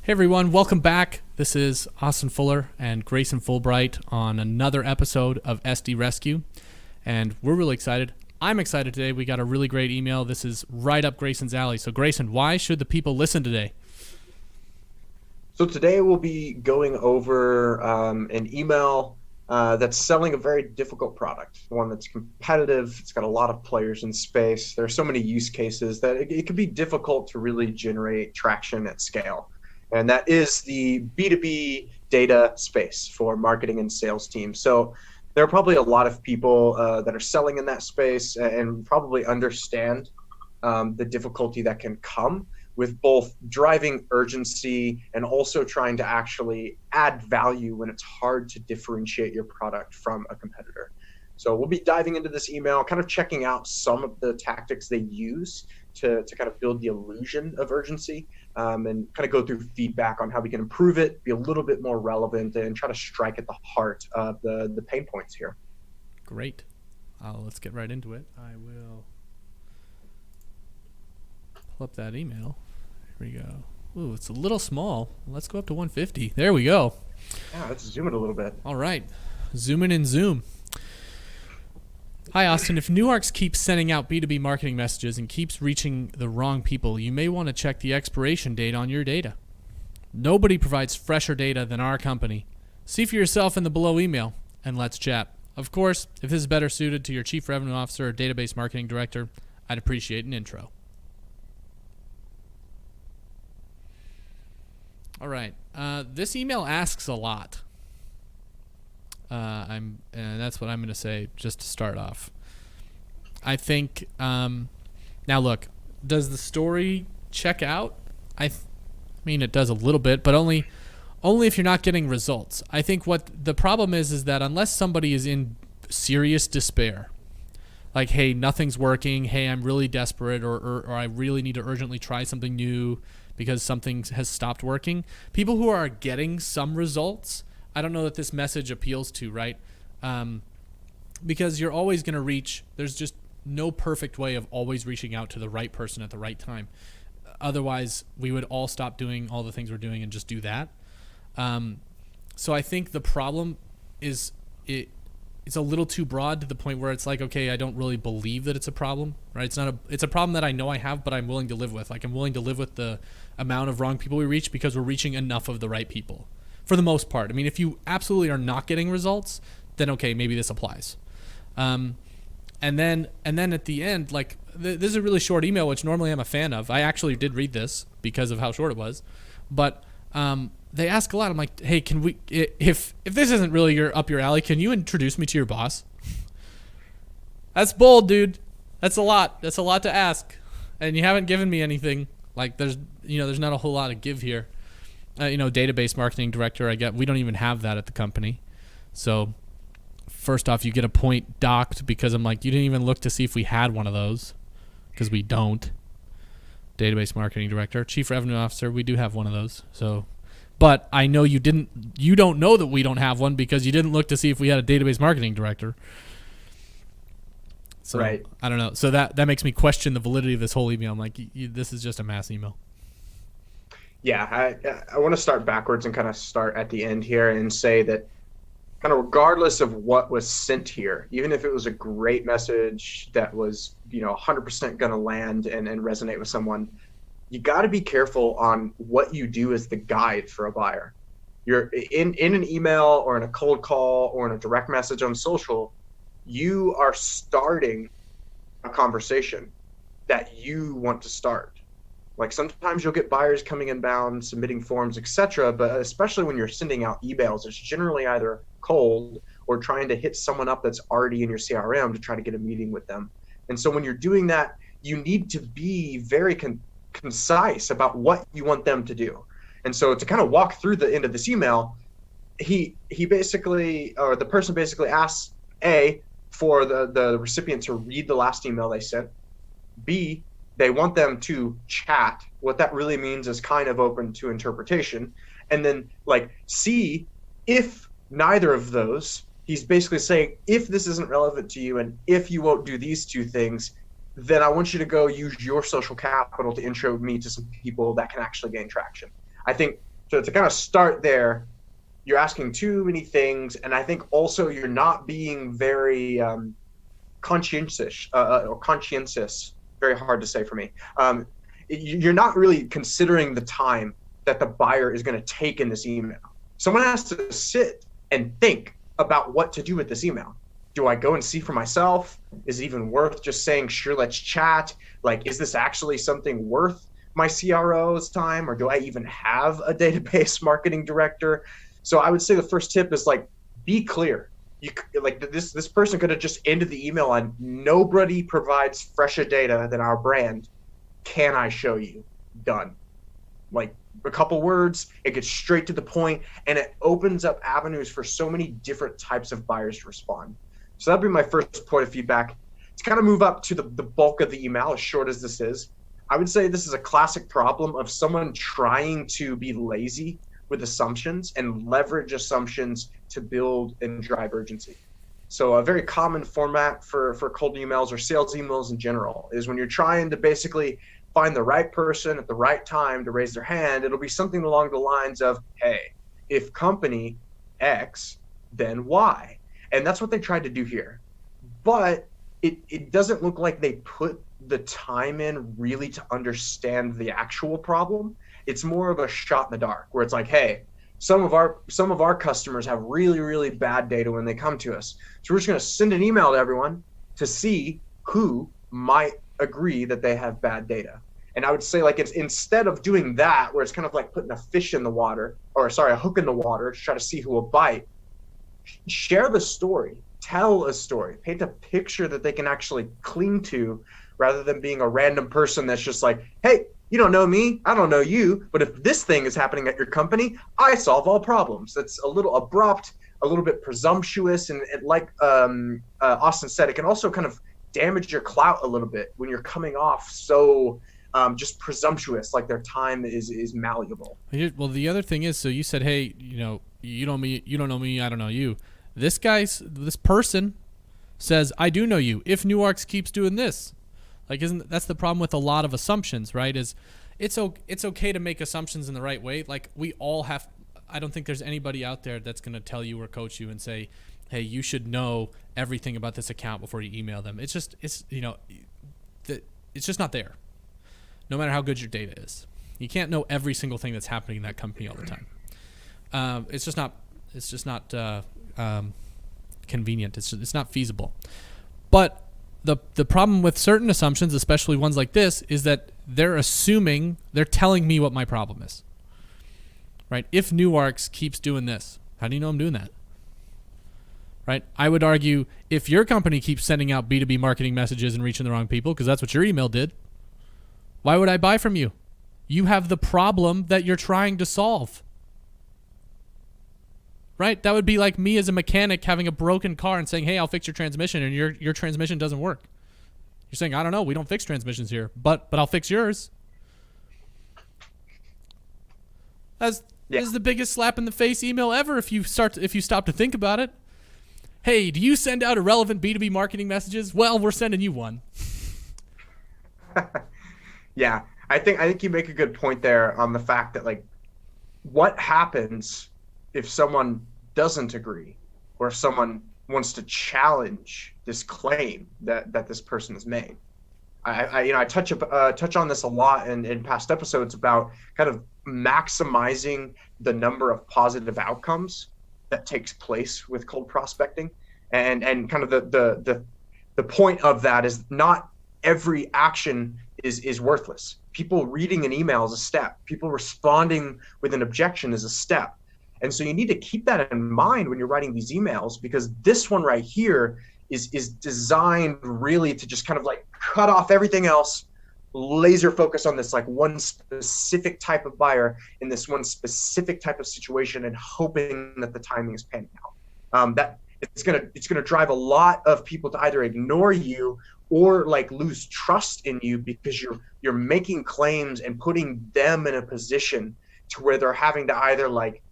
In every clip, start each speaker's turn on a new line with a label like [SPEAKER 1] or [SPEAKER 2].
[SPEAKER 1] Hey everyone, welcome back. This is Austin Fuller and Grayson Fulbright on another episode of SDRescue, and we're really excited. I'm excited today. We got a really great email. This is right up Grayson's alley. So Grayson, why should the people listen today?
[SPEAKER 2] So today we'll be going over an email that's selling a very difficult product, one that's competitive. It's got a lot of players in space. There are so many use cases that it can be difficult to really generate traction at scale. And that is the B2B data space for marketing and sales teams. So there are probably a lot of people that are selling in that space and probably understand the difficulty that can come with both driving urgency and also trying to actually add value when it's hard to differentiate your product from a competitor. So we'll be diving into this email, kind of checking out some of the tactics they use to kind of build the illusion of urgency, and kind of go through feedback on how we can improve it, be a little bit more relevant, and try to strike at the heart of the pain points here.
[SPEAKER 1] Great. Let's get right into it. I will pull up that email. Here we go. Ooh, it's a little small. Let's go up to 150. There we go.
[SPEAKER 2] Yeah, let's zoom it a little bit.
[SPEAKER 1] All right. Zoom in and zoom. Hi, Austin. If Nuarx keeps sending out B2B marketing messages and keeps reaching the wrong people, you may want to check the expiration date on your data. Nobody provides fresher data than our company. See for yourself in the below email, and let's chat. Of course, if this is better suited to your chief revenue officer or database marketing director, I'd appreciate an intro. All right. This email asks a lot. And that's what I'm going to say just to start off. I think, now look, does the story check out? I mean, it does a little bit, but only if you're not getting results. I think what the problem is that unless somebody is in serious despair, like, hey, nothing's working, hey, I'm really desperate, or I really need to urgently try something new because something has stopped working, people who are getting some results, I don't know that this message appeals to, right? Because you're always going to reach, there's just no perfect way of always reaching out to the right person at the right time. Otherwise, we would all stop doing all the things we're doing and just do that. So I think the problem is it's a little too broad to the point where it's like, okay, I don't really believe that it's a problem, right? It's a problem that I know I have, but I'm willing to live with. Like, I'm willing to live with the amount of wrong people we reach because we're reaching enough of the right people. For the most part. I mean, if you absolutely are not getting results, then okay, maybe this applies. And then at the end, like, this is a really short email, which normally I'm a fan of. I actually did read this because of how short it was. But they ask a lot. I'm like, hey, can we, if this isn't really up your alley, can you introduce me to your boss? That's bold, dude. That's a lot. That's a lot to ask. And you haven't given me anything. Like, there's not a whole lot of give here. Database marketing director, we don't even have that at the company. So first off, you get a point docked because I'm like, you didn't even look to see if we had one of those, because we don't. Database marketing director, chief revenue officer, we do have one of those. So, but I know you don't know that we don't have one because you didn't look to see if we had a database marketing director. So
[SPEAKER 2] right.
[SPEAKER 1] I don't know. So that makes me question the validity of this whole email. I'm like, this is just a mass email.
[SPEAKER 2] Yeah, I want to start backwards and kind of start at the end here and say that kind of regardless of what was sent here, even if it was a great message that was, 100% going to land and resonate with someone, you got to be careful on what you do as the guide for a buyer. You're in an email or in a cold call or in a direct message on social, you are starting a conversation that you want to start. Like, sometimes you'll get buyers coming inbound, submitting forms, etc. But especially when you're sending out emails, it's generally either cold or trying to hit someone up that's already in your CRM to try to get a meeting with them. And so when you're doing that, you need to be very concise about what you want them to do. And so to kind of walk through the end of this email, he basically, or the person basically asks, A, for the recipient to read the last email they sent. B, they want them to chat. What that really means is kind of open to interpretation. And then, like, C, if neither of those, he's basically saying, if this isn't relevant to you and if you won't do these two things, then I want you to go use your social capital to intro me to some people that can actually gain traction. I think So to kind of start there, you're asking too many things, and I think also you're not being very conscientious. Very hard to say for me. You're not really considering the time that the buyer is going to take in this email. Someone has to sit and think about what to do with this email. Do I go and see for myself? Is it even worth just saying, sure, let's chat? Like, is this actually something worth my CRO's time, or do I even have a database marketing director? So I would say the first tip is like, be clear. You like this person could have just ended the email on nobody provides fresher data than our brand. Can I show you? Done. Like a couple words, it gets straight to the point, and it opens up avenues for so many different types of buyers to respond. So that'd be my first point of feedback. To kind of move up to the bulk of the email, as short as this is, I would say this is a classic problem of someone trying to be lazy with assumptions and leverage assumptions to build and drive urgency. So a very common format for cold emails or sales emails in general is when you're trying to basically find the right person at the right time to raise their hand, it'll be something along the lines of, hey, if company X, then Y. And that's what they tried to do here. But it doesn't look like they put the time in really to understand the actual problem. It's more of a shot in the dark where it's like, hey, some of our customers have really, really bad data when they come to us. So we're just going to send an email to everyone to see who might agree that they have bad data. And I would say, like, it's instead of doing that, where it's kind of like putting a fish in the water, or sorry, a hook in the water to try to see who will bite, share the story, tell a story, paint a picture that they can actually cling to, rather than being a random person that's just like, hey, you don't know me, I don't know you, but if this thing is happening at your company, I solve all problems. That's a little abrupt, a little bit presumptuous, and like Austin said, it can also kind of damage your clout a little bit when you're coming off so just presumptuous, like their time is malleable.
[SPEAKER 1] Well, the other thing is, so you said, hey, you know me, you don't know me, I don't know you. This person says, I do know you if Newarks keeps doing this. Like, that's the problem with a lot of assumptions, right? Is it's okay to make assumptions in the right way. Like, we all have. I don't think there's anybody out there that's going to tell you or coach you and say, hey, you should know everything about this account before you email them. It's just not there. No matter how good your data is, you can't know every single thing that's happening in that company all the time. It's just not convenient. It's not feasible. But the problem with certain assumptions, especially ones like this, is that they're telling me what my problem is. Right? If Newarks keeps doing this, how do you know I'm doing that? Right? I would argue if your company keeps sending out B2B marketing messages and reaching the wrong people, because that's what your email did, why would I buy from you? You have the problem that you're trying to solve. Right? That would be like me as a mechanic having a broken car and saying, hey, I'll fix your transmission, and your transmission doesn't work. You're saying, I don't know, we don't fix transmissions here, but I'll fix yours. This is the biggest slap in the face email ever if you stop to think about it. Hey, do you send out irrelevant B2B marketing messages? Well, we're sending you one.
[SPEAKER 2] Yeah, I think you make a good point there on the fact that, like, what happens if someone doesn't agree, or if someone wants to challenge this claim that this person has made. I touch on this a lot in past episodes about kind of maximizing the number of positive outcomes that takes place with cold prospecting, and kind of the point of that is not every action is worthless. People reading an email is a step. People responding with an objection is a step. And so you need to keep that in mind when you're writing these emails, because this one right here is designed really to just kind of like cut off everything else, laser focus on this like one specific type of buyer in this one specific type of situation, and hoping that the timing is panning out. That it's gonna drive a lot of people to either ignore you or like lose trust in you, because you're making claims and putting them in a position to where they're having to either like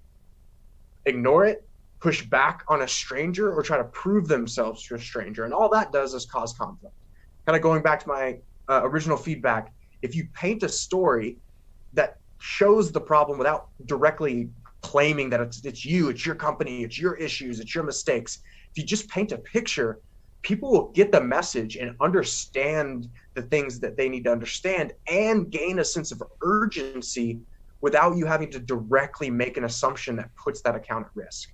[SPEAKER 2] ignore it, push back on a stranger, or try to prove themselves to a stranger. And all that does is cause conflict. Kind of going back to my original feedback, if you paint a story that shows the problem without directly claiming that it's you, it's your company, it's your issues, it's your mistakes. If you just paint a picture, people will get the message and understand the things that they need to understand and gain a sense of urgency without you having to directly make an assumption that puts that account at risk.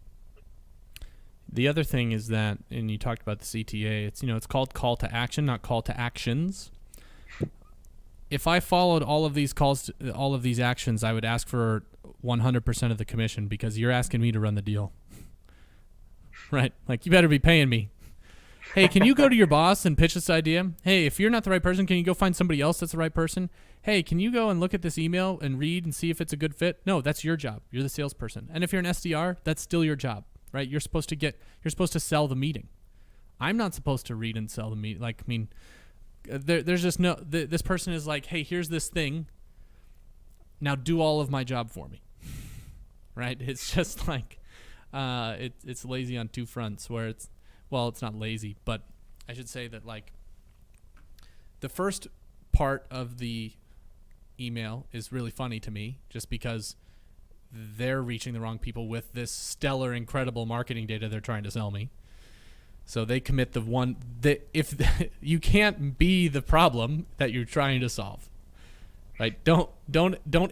[SPEAKER 1] The other thing is that, and you talked about the CTA, it's called call to action, not call to actions. If I followed all of these all of these actions, I would ask for 100% of the commission because you're asking me to run the deal. Right? Like, you better be paying me. Hey, can you go to your boss and pitch this idea? Hey, if you're not the right person, can you go find somebody else that's the right person? Hey, can you go and look at this email and read and see if it's a good fit? No, that's your job. You're the salesperson. And if you're an SDR, that's still your job, right? You're supposed to sell the meeting. I'm not supposed to read and sell the meeting. Like, I mean, there's just no, this person is like, hey, here's this thing. Now do all of my job for me. Right? It's just like, it's lazy on two fronts where it's not lazy, but I should say that, like, the first part of the email is really funny to me just because they're reaching the wrong people with this stellar, incredible marketing data they're trying to sell me. So they commit the one that if you can't be the problem that you're trying to solve, right? Don't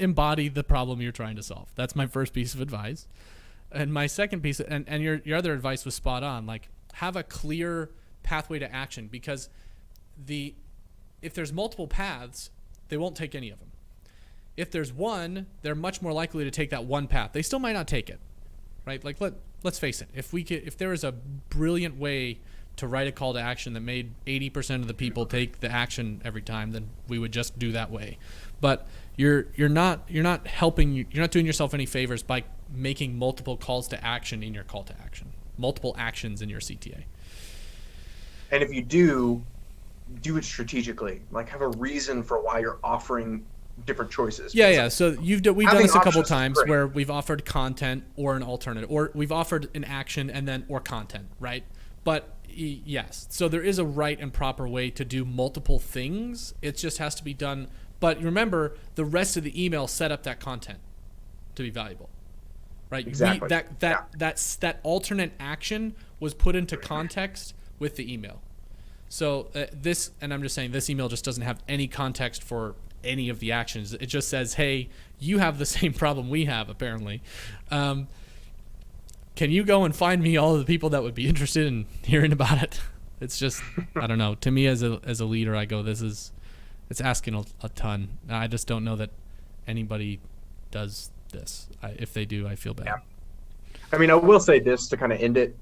[SPEAKER 1] embody the problem you're trying to solve. That's my first piece of advice. And my second piece, and your other advice was spot on. Like, have a clear pathway to action, because if there's multiple paths, they won't take any of them. If there's one, they're much more likely to take that one path. They still might not take it, right? Like, let's face it. If there was a brilliant way to write a call to action that made 80% of the people take the action every time, then we would just do that way. But you're not doing yourself any favors by making multiple calls to action in your call to action, multiple actions in your CTA.
[SPEAKER 2] And if you do it strategically, like, have a reason for why you're offering different choices.
[SPEAKER 1] Yeah. So we've done this a couple times where we've offered content or an alternative, or we've offered an action and then or content, right? But yes, so there is a right and proper way to do multiple things. It just has to be done. But remember, the rest of the email set up that content to be valuable, right?
[SPEAKER 2] Exactly.
[SPEAKER 1] That alternate action was put into context with the email. So and I'm just saying, this email just doesn't have any context for any of the actions. It just says, hey, you have the same problem we have, apparently. Can you go and find me all of the people that would be interested in hearing about it? It's just, I don't know. To me, as a leader, I go, it's asking a ton. I just don't know that anybody does this. If they do, I feel bad.
[SPEAKER 2] Yeah. I mean, I will say this to kind of end it.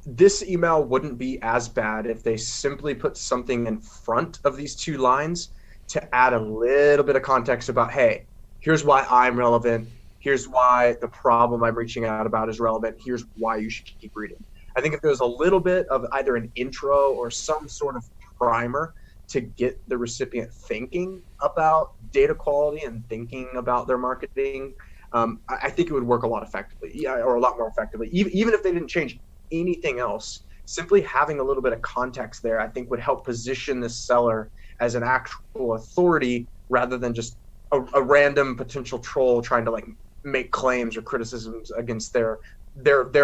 [SPEAKER 2] This email wouldn't be as bad if they simply put something in front of these two lines to add a little bit of context about, hey, here's why I'm relevant. Here's why the problem I'm reaching out about is relevant. Here's why you should keep reading. I think if there's a little bit of either an intro or some sort of primer to get the recipient thinking about data quality and thinking about their marketing, I think it would work a lot effectively, or a lot more effectively. Even if they didn't change anything else, simply having a little bit of context there, I think, would help position the seller as an actual authority rather than just a random potential troll trying to, like, make claims or criticisms against their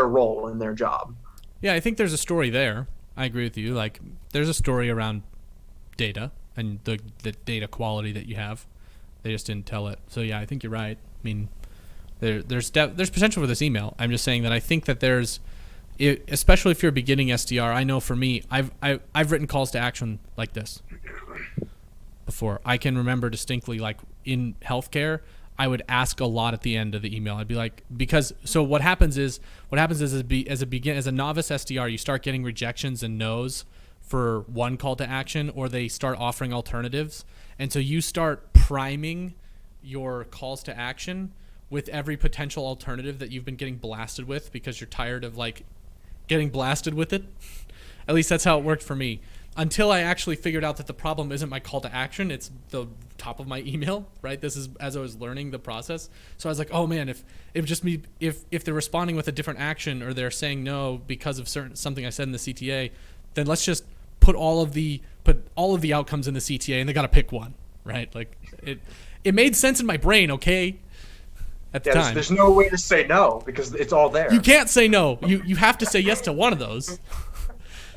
[SPEAKER 2] role in their job.
[SPEAKER 1] Yeah, I think there's a story there. I agree with you. Like, there's a story around data and the data quality that you have. They just didn't tell it. So yeah, I think you're right. I mean, there's potential for this email. I'm just saying that I think that especially if you're a beginning SDR. I know for me, I've written calls to action like this before. I can remember distinctly, like, in healthcare, I would ask a lot at the end of the email. I'd be like, so what happens is as a novice SDR, you start getting rejections and no's for one call to action, or they start offering alternatives. And so you start priming your calls to action with every potential alternative that you've been getting blasted with because you're tired of, like, getting blasted with it. At least that's how it worked for me. Until I actually figured out that the problem isn't my call to action, it's the top of my email, right? This is as I was learning the process. So I was like, oh man, if they're responding with a different action, or they're saying no because of something I said in the CTA, then let's just put all of the outcomes in the CTA, and they got to pick one, right? Like, It made sense in my brain, okay? At the time.
[SPEAKER 2] There's no way to say no because it's all there.
[SPEAKER 1] You can't say no. You have to say yes to one of those.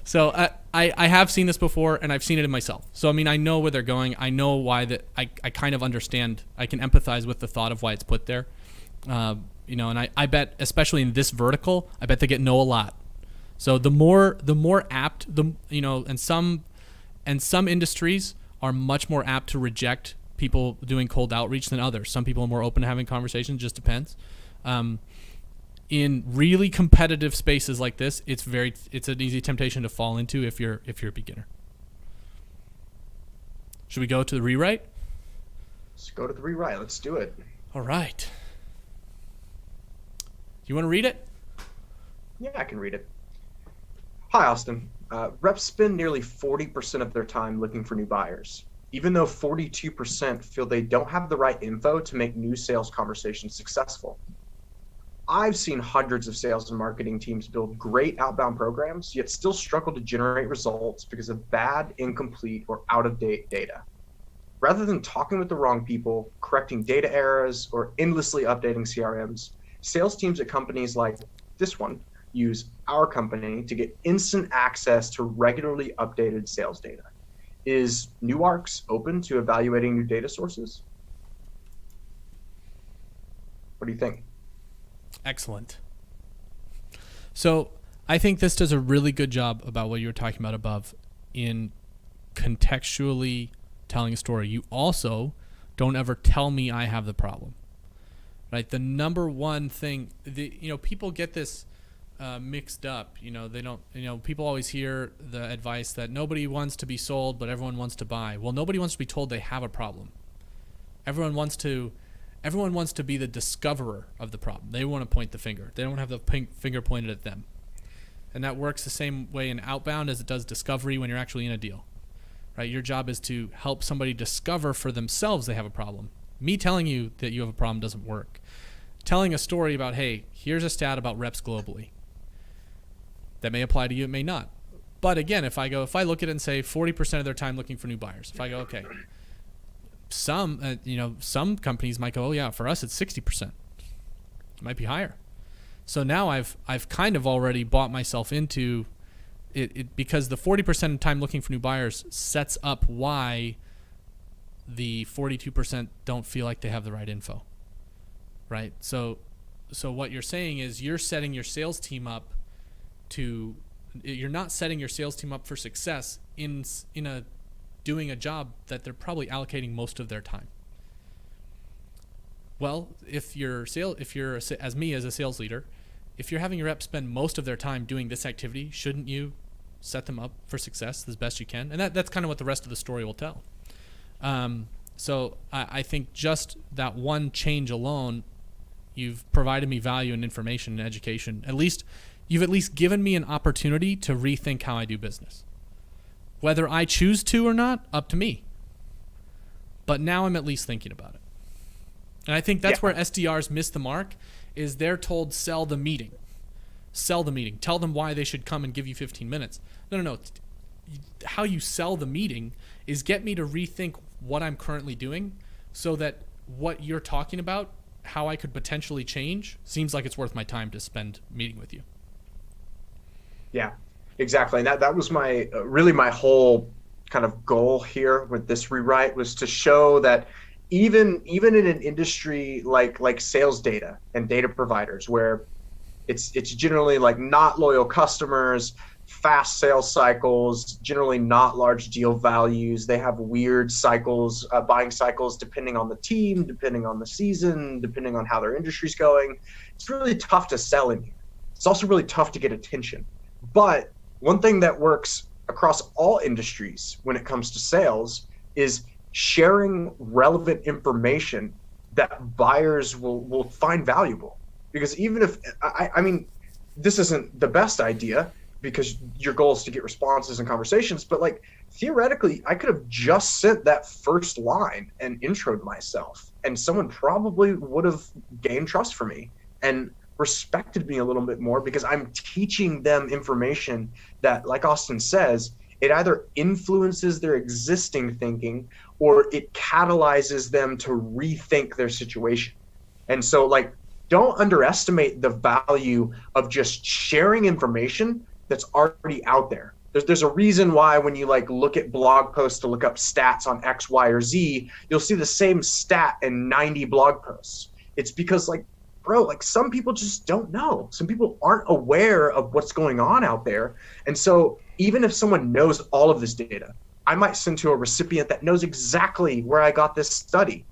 [SPEAKER 1] So I have seen this before, and I've seen it in myself. So, I mean, I know where they're going. I know why that. I kind of understand. I can empathize with the thought of why it's put there. And I bet, especially in this vertical, I bet they get no a lot. So the more apt, and some industries are much more apt to reject people doing cold outreach than others. Some people are more open to having conversations, just depends. In really competitive spaces like this, it's an easy temptation to fall into if you're a beginner. Should we go to the rewrite?
[SPEAKER 2] Let's go to the rewrite. Let's do it.
[SPEAKER 1] All right. You want to read it?
[SPEAKER 2] Yeah, I can read it. Hi, Austin. Reps spend nearly 40% of their time looking for new buyers, even though 42% feel they don't have the right info to make new sales conversations successful. I've seen hundreds of sales and marketing teams build great outbound programs, yet still struggle to generate results because of bad, incomplete, or out-of-date data. Rather than talking with the wrong people, correcting data errors, or endlessly updating CRMs, sales teams at companies like this one use our company to get instant access to regularly updated sales data. Is NewArcs open to evaluating new data sources? What do you think?
[SPEAKER 1] Excellent. So I think this does a really good job about what you were talking about above in contextually telling a story. You also don't ever tell me I have the problem, right? The number one thing, people get this mixed up. They don't, people always hear the advice that nobody wants to be sold, but everyone wants to buy. Well, nobody wants to be told they have a problem. Everyone wants to be the discoverer of the problem. They want to point the finger. They don't have the finger pointed at them. And that works the same way in outbound as it does discovery when you're actually in a deal, right? Your job is to help somebody discover for themselves they have a problem. Me telling you that you have a problem doesn't work. Telling a story about, hey, here's a stat about reps globally. That may apply to you, it may not. But again, if I look at it and say 40% of their time looking for new buyers, if I go, okay, some companies might go, oh yeah, for us it's 60%. It might be higher. So now I've kind of already bought myself into it because the 40% of time looking for new buyers sets up why the 42% don't feel like they have the right info, right? So what you're saying is you're setting your sales team up you're not setting your sales team up for success in doing a job that they're probably allocating most of their time. Well, if you're as me as a sales leader, if you're having your reps spend most of their time doing this activity, shouldn't you set them up for success as best you can? And that's kind of what the rest of the story will tell. So I think just that one change alone, you've provided me value and information and education. You've at least given me an opportunity to rethink how I do business. Whether I choose to or not, up to me. But now I'm at least thinking about it. And I think that's where SDRs miss the mark, is they're told sell the meeting. Sell the meeting. Tell them why they should come and give you 15 minutes. No. How you sell the meeting is get me to rethink what I'm currently doing so that what you're talking about, how I could potentially change, seems like it's worth my time to spend meeting with you.
[SPEAKER 2] Yeah, exactly. And that was my whole kind of goal here with this rewrite, was to show that even in an industry like sales data and data providers, where it's generally like not loyal customers, fast sales cycles, generally not large deal values. They have weird cycles, buying cycles, depending on the team, depending on the season, depending on how their industry's going. It's really tough to sell in here. It's also really tough to get attention. But one thing that works across all industries when it comes to sales is sharing relevant information that buyers will find valuable. Because even if, I mean, this isn't the best idea because your goal is to get responses and conversations, but like theoretically, I could have just sent that first line and introed myself, and someone probably would have gained trust for me and respected me a little bit more because I'm teaching them information that, like Austin says, it either influences their existing thinking or it catalyzes them to rethink their situation. And so, like, don't underestimate the value of just sharing information that's already out there. There's a reason why when you like look at blog posts to look up stats on X, Y, or Z, you'll see the same stat in 90 blog posts. It's because, like, bro, like, some people just don't know. Some people aren't aware of what's going on out there. And so even if someone knows all of this data, I might send to a recipient that knows exactly where I got this study.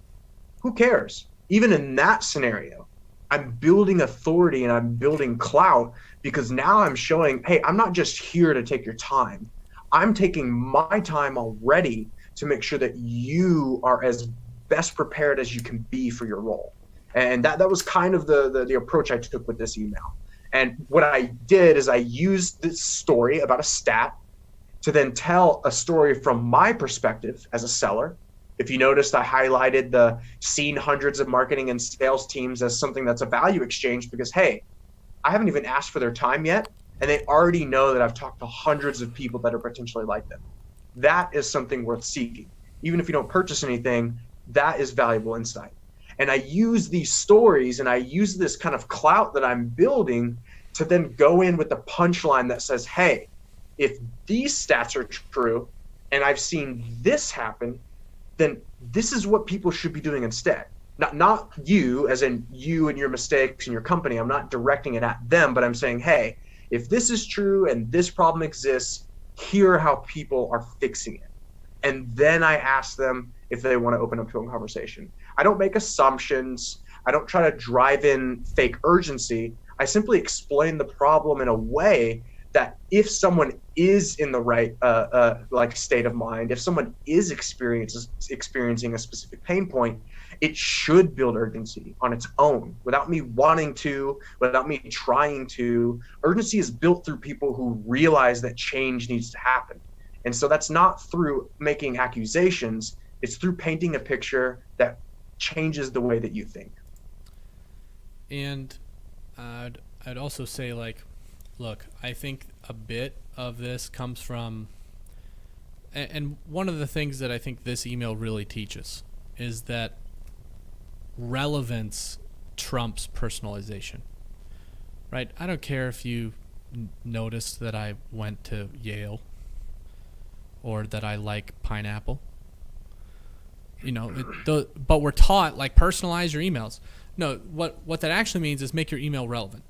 [SPEAKER 2] Who cares? Even in that scenario, I'm building authority and I'm building clout, because now I'm showing, hey, I'm not just here to take your time. I'm taking my time already to make sure that you are as best prepared as you can be for your role. And that was kind of the approach I took with this email. And what I did is I used this story about a stat to then tell a story from my perspective as a seller. If you noticed, I highlighted the seen hundreds of marketing and sales teams as something that's a value exchange, because, hey, I haven't even asked for their time yet, and they already know that I've talked to hundreds of people that are potentially like them. That is something worth seeking. Even if you don't purchase anything, that is valuable insight. And I use these stories and I use this kind of clout that I'm building to then go in with the punchline that says, hey, if these stats are true and I've seen this happen, then this is what people should be doing instead. Not you, as in you and your mistakes and your company. I'm not directing it at them, but I'm saying, hey, if this is true and this problem exists, here are how people are fixing it. And then I ask them if they want to open up to a conversation. I don't make assumptions. I don't try to drive in fake urgency. I simply explain the problem in a way that if someone is in the right like state of mind, if someone is experiencing a specific pain point, it should build urgency on its own without me wanting to, without me trying to. Urgency is built through people who realize that change needs to happen. And so that's not through making accusations. It's through painting a picture that changes the way that you think.
[SPEAKER 1] And I'd also say, like, look, I think a bit of this comes from, and one of the things that I think this email really teaches is that relevance trumps personalization, right? I don't care if you noticed that I went to Yale or that I like pineapple. You know, but we're taught, like, personalize your emails. No, what that actually means is make your email relevant.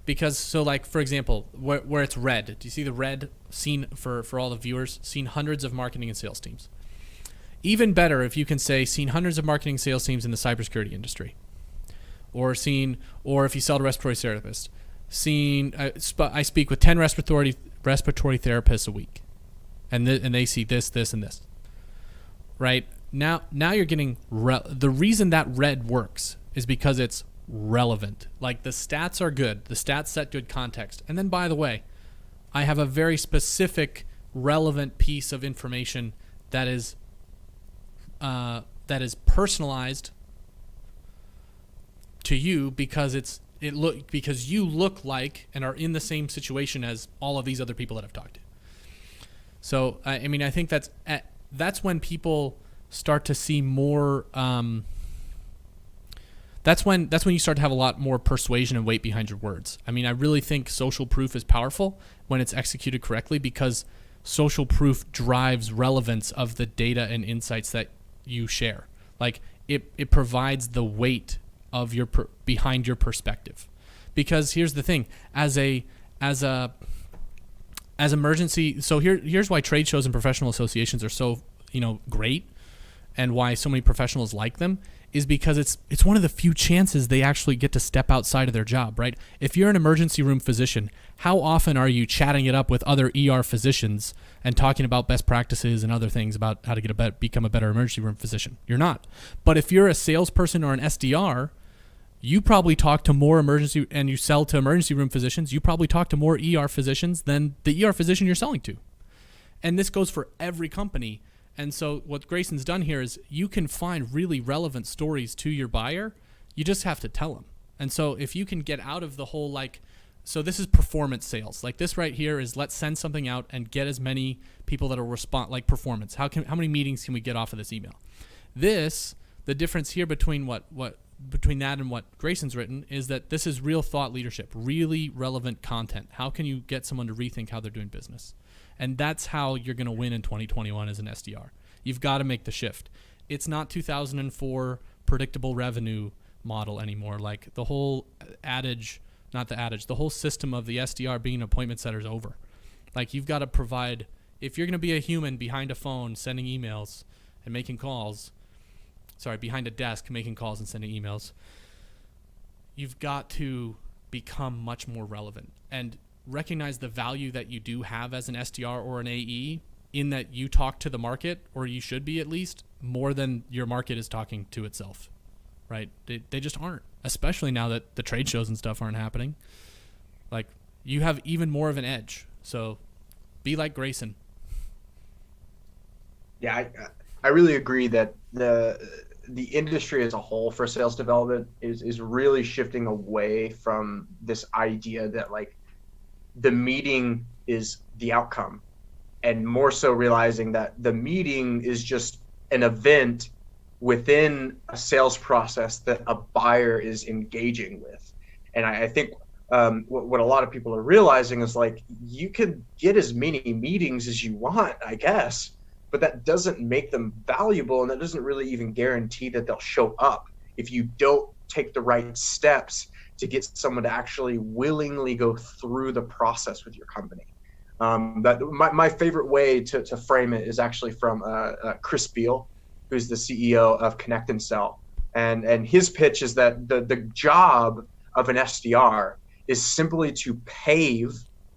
[SPEAKER 1] Because, so, like, for example, where it's red, do you see the red seen for all the viewers? Seen hundreds of marketing and sales teams. Even better if you can say seen hundreds of marketing and sales teams in the cybersecurity industry. Or if you sell to respiratory therapists. I speak with 10 respiratory therapists a week. And they see this, and this. Right? Now you're getting, the reason that red works is because it's relevant. Like, the stats are good. The stats set good context. And then, by the way, I have a very specific, relevant piece of information that is personalized to you because because you look like and are in the same situation as all of these other people that I've talked to. So, I mean, I think that's when people start to see more. That's when you start to have a lot more persuasion and weight behind your words. I mean, I really think social proof is powerful when it's executed correctly, because social proof drives relevance of the data and insights that you share. Like, it provides the weight of your behind your perspective. Because here's the thing, as emergency, so here's why trade shows and professional associations are so, great, and why so many professionals like them, is because it's one of the few chances they actually get to step outside of their job, right? If you're an emergency room physician, how often are you chatting it up with other ER physicians and talking about best practices and other things about how to become a better emergency room physician? You're not. But if you're a salesperson or an SDR, you probably talk to more and you sell to emergency room physicians, you probably talk to more ER physicians than the ER physician you're selling to. And this goes for every company. And so what Grayson's done here is you can find really relevant stories to your buyer. You just have to tell them. And so if you can get out of the whole, like, So this is performance sales. Like this right here is let's send something out and get as many people that will respond, like performance. How many meetings can we get off of this email? The difference here between between that and what Grayson's written is that this is real thought leadership, really relevant content. How can you get someone to rethink how they're doing business? And that's how you're going to win in 2021 as an SDR. You've got to make the shift. It's not 2004 predictable revenue model anymore. Like the whole the whole system of the SDR being an appointment setter is over. Like you've got to provide, if you're going to be a human behind a phone sending emails and making calls, behind a desk making calls and sending emails, you've got to become much more relevant and recognize the value that you do have as an SDR or an AE in that you talk to the market, or you should be at least, more than your market is talking to itself, right? They just aren't, especially now that the trade shows and stuff aren't happening. Like you have even more of an edge. So be like Grayson.
[SPEAKER 2] Yeah, I really agree that the industry as a whole for sales development is really shifting away from this idea that like the meeting is the outcome, and more so realizing that the meeting is just an event within a sales process that a buyer is engaging with. And I think what a lot of people are realizing is like, you can get as many meetings as you want, I guess, but that doesn't make them valuable, and that doesn't really even guarantee that they'll show up if you don't take the right steps to get someone to actually willingly go through the process with your company. My favorite way to frame it is actually from Chris Beal, who's the CEO of Connect and Sell. And his pitch is that the job of an SDR is simply to pave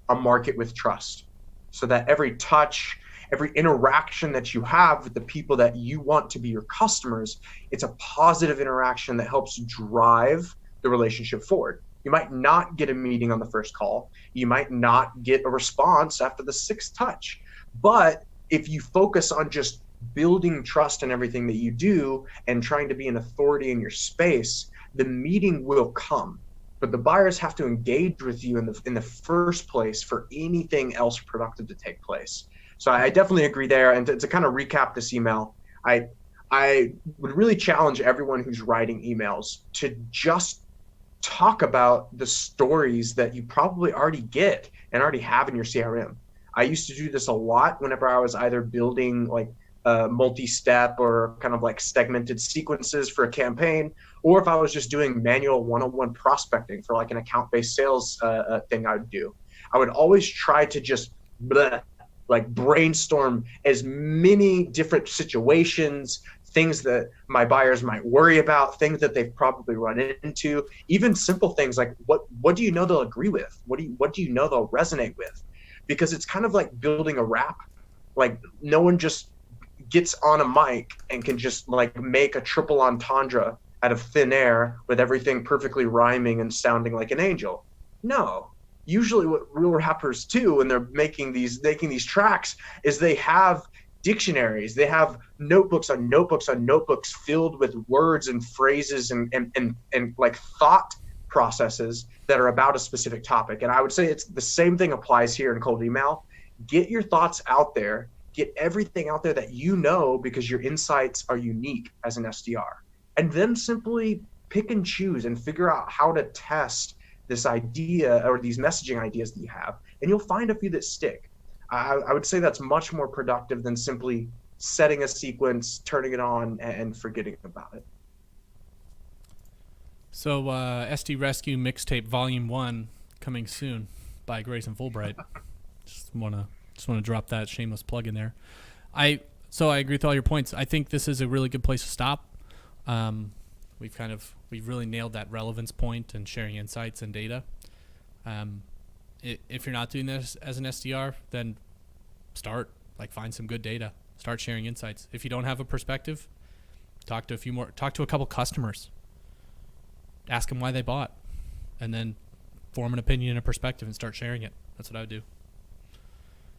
[SPEAKER 2] a market with trust, so that every touch, every interaction that you have with the people that you want to be your customers, it's a positive interaction that helps drive the relationship forward. You might not get a meeting on the first call. You might not get a response after the sixth touch. But if you focus on just building trust in everything that you do and trying to be an authority in your space, the meeting will come. But the buyers have to engage with you in the first place for anything else productive to take place. So I definitely agree there. And to kind of recap this email, I would really challenge everyone who's writing emails to just talk about the stories that you probably already get and already have in your CRM. I used to do this a lot whenever I was either building like multi-step or kind of like segmented sequences for a campaign, or if I was just doing manual one-on-one prospecting for like an account-based sales thing I would do. I would always try to just brainstorm as many different situations, things that my buyers might worry about, things that they've probably run into, even simple things like what do you know they'll agree with? What do you know they'll resonate with? Because it's kind of like building a rap. Like no one just gets on a mic and can just like make a triple entendre out of thin air with everything perfectly rhyming and sounding like an angel. No. Usually what real rappers do when they're making these tracks is they have dictionaries, they have notebooks on notebooks on notebooks filled with words and phrases and like thought processes that are about a specific topic. And I would say it's the same thing applies here in cold email. Get your thoughts out there, get everything out there that you know, because your insights are unique as an SDR. And then simply pick and choose and figure out how to test this idea or these messaging ideas that you have, and you'll find a few that stick. I would say that's much more productive than simply setting a sequence, turning it on, and forgetting about it.
[SPEAKER 1] So SDRescue Mixtape Volume 1 coming soon by Grayson Fulbright. just wanna drop that shameless plug in there. So I agree with all your points. I think this is a really good place to stop. We've really nailed that relevance point and sharing insights and data. If you're not doing this as an SDR, then find some good data. Start sharing insights. If you don't have a perspective, talk to a couple customers. Ask them why they bought, and then form an opinion and a perspective and start sharing it. That's what I would do.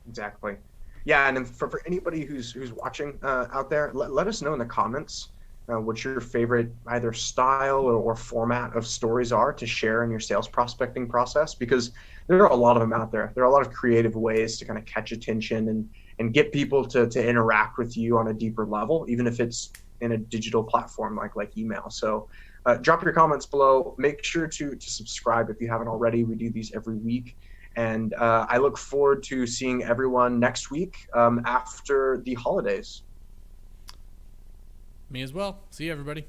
[SPEAKER 2] Exactly. Yeah, and for anybody who's watching out there, let us know in the comments what your favorite either style or format of stories are to share in your sales prospecting process, because there are a lot of them out there. There are a lot of creative ways to kind of catch attention and get people to interact with you on a deeper level, even if it's in a digital platform like email. So drop your comments below. Make sure to subscribe if you haven't already. We do these every week. And I look forward to seeing everyone next week after the holidays.
[SPEAKER 1] Me as well. See you, everybody.